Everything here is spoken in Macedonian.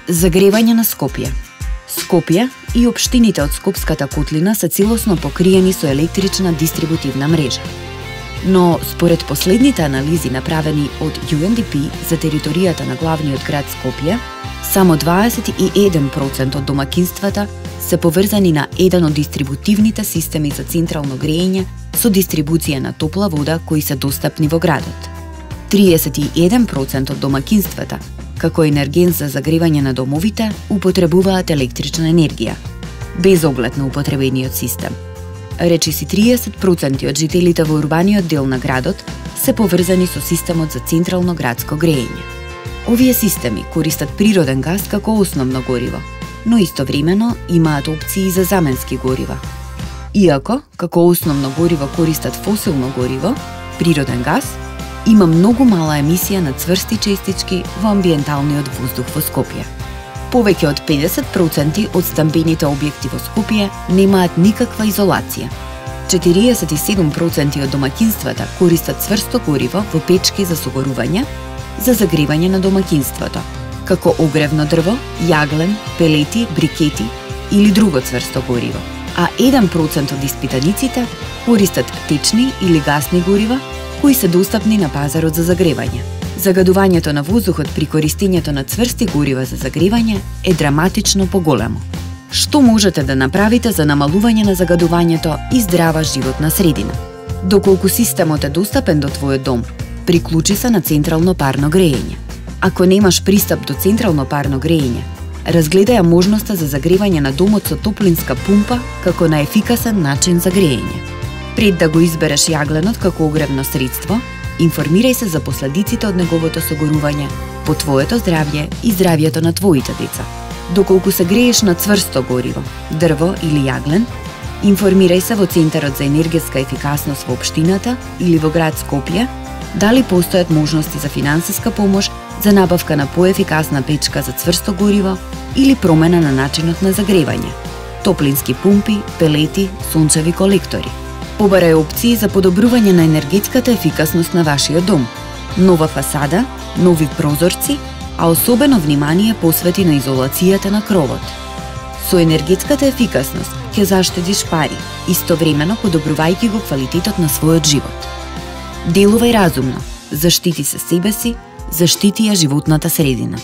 Загревање на Скопје. Скопје и општините од Скопската котлина се целосно покриени со електрична дистрибутивна мрежа. Но според последните анализи направени од UNDP за територијата на главниот град Скопје, само 21% од домакинствата се поврзани на еден од дистрибутивните системи за централно грејење со дистрибуција на топла вода кои се достапни во градот. 31% од домакинствата, како енерген за загревање на домовите, употребуваат електрична енергија, без оглед на употребениот систем. Речиси 30% од жителите во урбаниот дел на градот се поврзани со системот за централно градско грејење. Овие системи користат природен газ како основно гориво, но истовремено имаат опции за заменски горива. Иако, како основно гориво користат фосилно гориво, природен газ, има многу мала емисија на цврсти честички во амбиенталниот воздух во Скопје. Повеќе од 50% од стамбените објекти во Скопје немаат никаква изолација. 47% од домакинствата користат цврсто гориво во печки за согорување, за загревање на домакинството, како огревно дрво, јаглен, пелети, брикети или друго цврсто гориво. А 1% од испитаниците користат течни или гасни горива кои се достапни на пазарот за загревање. Загадувањето на воздухот при користењето на цврсти горива за загревање е драматично поголемо. Што можете да направите за намалување на загадувањето и здрава животна средина? Доколку системот е достапен до твојот дом, приклучи се на централно парно грејење. Ако немаш пристап до централно парно грејење, разгледај можноста за загревање на домот со топлинска пумпа како најефикасен начин за грејење. Пред да го избереш јагленот како огревно средство, информирај се за последиците од неговото согорување по твоето здравје и здравјето на твоите деца. Доколку се грееш на цврсто гориво, дрво или јаглен, информирај се во Центарот за енергетска ефикасност во општината или во град Скопје дали постојат можности за финансиска помош за набавка на поефикасна печка за цврсто гориво или промена на начинот на загревање, топлински пумпи, пелети, сончеви колектори. Побарај опции за подобрување на енергетската ефикасност на вашиот дом, нова фасада, нови прозорци, а особено внимание посвети на изолацијата на кровот. Со енергетската ефикасност ќе заштедиш пари, истовремено подобрувајќи го квалитетот на својот живот. Делувај разумно, заштити се себе си, заштити ја животната средина.